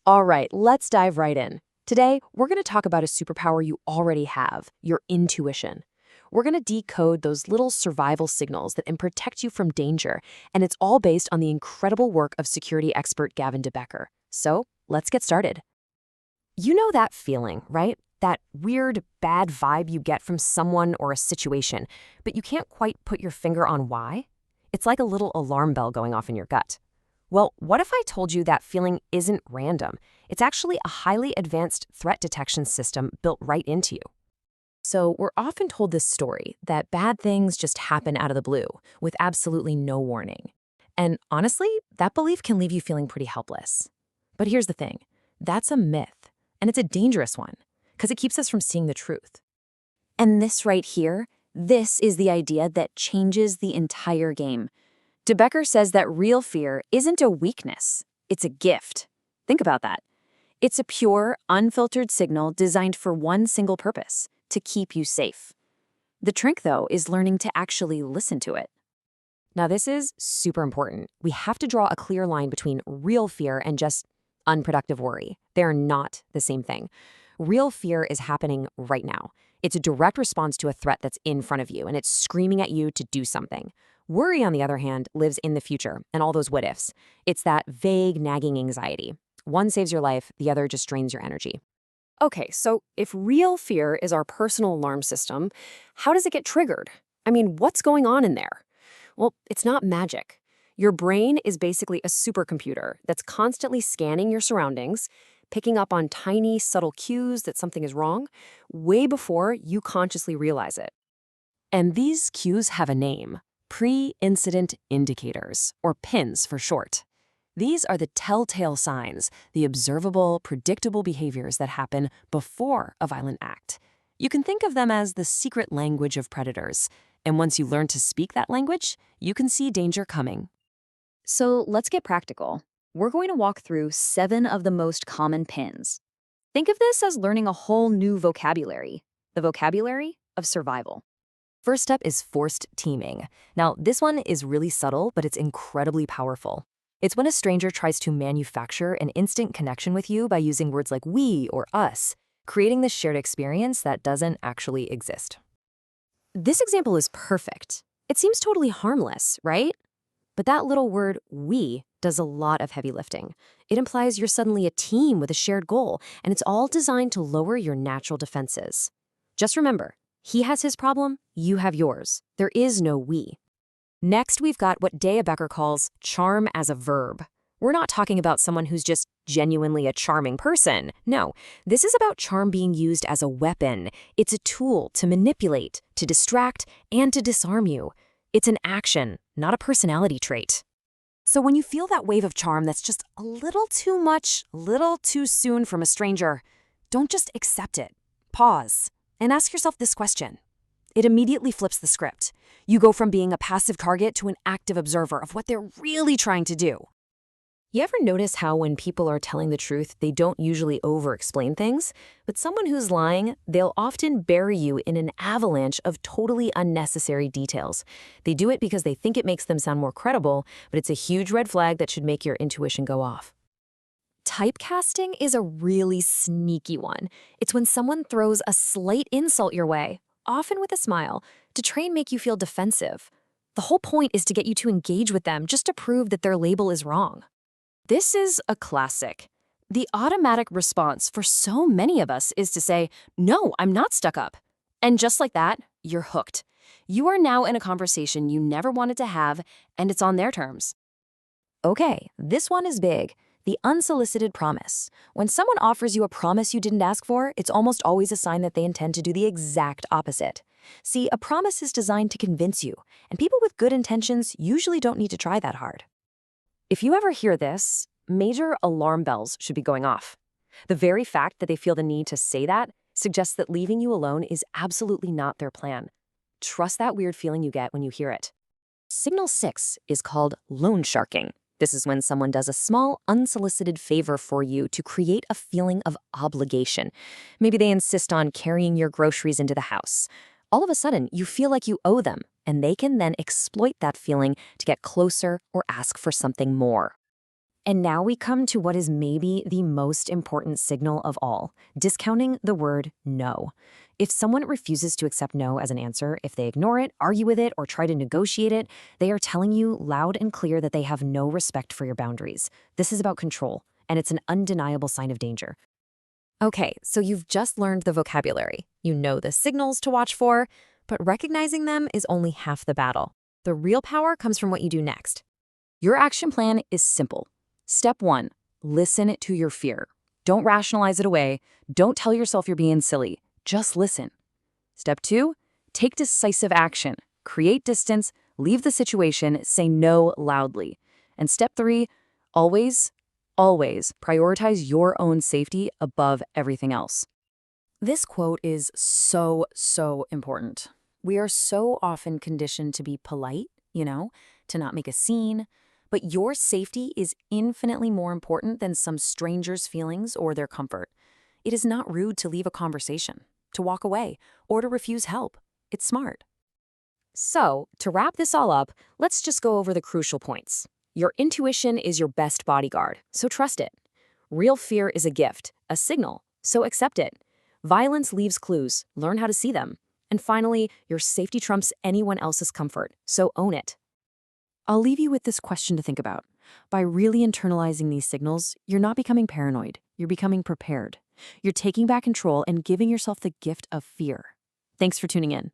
All right, let's dive right in. Today, we're going to talk about a superpower you already have, your intuition. We're going to decode those little survival signals that can protect you from danger, and it's all based on the incredible work of security expert Gavin DeBecker. So, let's get started. You know that feeling, right? That weird, bad vibe you get from someone or a situation, but you can't quite put your finger on why? It's like a little alarm bell going off in your gut. Well, what if I told you that feeling isn't random? It's actually a highly advanced threat detection system built right into you. So, we're often told this story that bad things just happen out of the blue, with absolutely no warning. And honestly, that belief can leave you feeling pretty helpless. But here's the thing, that's a myth, and it's a dangerous one, because it keeps us from seeing the truth. And this right here, this is the idea that changes the entire game. DeBecker says that real fear isn't a weakness, it's a gift. Think about that. It's a pure, unfiltered signal designed for one single purpose, to keep you safe. The trick, though, is learning to actually listen to it. Now, this is super important. We have to draw a clear line between real fear and just unproductive worry. They're not the same thing. Real fear is happening right now. It's a direct response to a threat that's in front of you, and it's screaming at you to do something. Worry, on the other hand, lives in the future and all those what-ifs. It's that vague, nagging anxiety. One saves your life, the other just drains your energy. Okay, so if real fear is our personal alarm system, how does it get triggered? I mean, what's going on in there? Well, it's not magic. Your brain is basically a supercomputer that's constantly scanning your surroundings, picking up on tiny, subtle cues that something is wrong, way before you consciously realize it. And these cues have a name: pre-incident indicators, or PINs for short. These are the telltale signs, the observable, predictable behaviors that happen before a violent act. You can think of them as the secret language of predators. And once you learn to speak that language, you can see danger coming. So let's get practical. We're going to walk through 7 of the most common pins. Think of this as learning a whole new vocabulary, the vocabulary of survival. First up is forced teaming. Now, this one is really subtle, but it's incredibly powerful. It's when a stranger tries to manufacture an instant connection with you by using words like we or us, creating this shared experience that doesn't actually exist. This example is perfect. It seems totally harmless, right? But that little word, we, does a lot of heavy lifting. It implies you're suddenly a team with a shared goal, and it's all designed to lower your natural defenses. Just remember, he has his problem, you have yours. There is no we. Next, we've got what DeBecker calls charm as a verb. We're not talking about someone who's just genuinely a charming person. No, this is about charm being used as a weapon. It's a tool to manipulate, to distract, and to disarm you. It's an action, not a personality trait. So when you feel that wave of charm that's just a little too much, little too soon from a stranger, don't just accept it. Pause and ask yourself this question. It immediately flips the script. You go from being a passive target to an active observer of what they're really trying to do. You ever notice how when people are telling the truth, they don't usually over-explain things? But someone who's lying, they'll often bury you in an avalanche of totally unnecessary details. They do it because they think it makes them sound more credible, but it's a huge red flag that should make your intuition go off. Typecasting is a really sneaky one. It's when someone throws a slight insult your way, often with a smile, to try and make you feel defensive. The whole point is to get you to engage with them just to prove that their label is wrong. This is a classic. The automatic response for so many of us is to say, no, I'm not stuck up. And just like that, you're hooked. You are now in a conversation you never wanted to have, and it's on their terms. Okay, this one is big. The unsolicited promise. When someone offers you a promise you didn't ask for, it's almost always a sign that they intend to do the exact opposite. See, a promise is designed to convince you, and people with good intentions usually don't need to try that hard. If you ever hear this, major alarm bells should be going off. The very fact that they feel the need to say that suggests that leaving you alone is absolutely not their plan. Trust that weird feeling you get when you hear it. Signal 6 is called loan sharking. This is when someone does a small, unsolicited favor for you to create a feeling of obligation. Maybe they insist on carrying your groceries into the house. All of a sudden, you feel like you owe them, and they can then exploit that feeling to get closer or ask for something more. And now we come to what is maybe the most important signal of all, discounting the word no. If someone refuses to accept no as an answer, if they ignore it, argue with it, or try to negotiate it, they are telling you loud and clear that they have no respect for your boundaries. This is about control, and it's an undeniable sign of danger. Okay, so you've just learned the vocabulary. You know the signals to watch for, but recognizing them is only half the battle. The real power comes from what you do next. Your action plan is simple. Step 1, listen to your fear. Don't rationalize it away. Don't tell yourself you're being silly. Just listen. Step 2, take decisive action. Create distance, leave the situation, say no loudly. And step 3, always prioritize your own safety above everything else. This quote is so important. We are so often conditioned to be polite, to not make a scene, but your safety is infinitely more important than some stranger's feelings or their comfort. It is not rude to leave a conversation, to walk away, or to refuse help. It's smart. So, to wrap this all up, let's just go over the crucial points. Your intuition is your best bodyguard, so trust it. Real fear is a gift, a signal, so accept it. Violence leaves clues, learn how to see them. And finally, your safety trumps anyone else's comfort, so own it. I'll leave you with this question to think about. By really internalizing these signals, you're not becoming paranoid, you're becoming prepared. You're taking back control and giving yourself the gift of fear. Thanks for tuning in.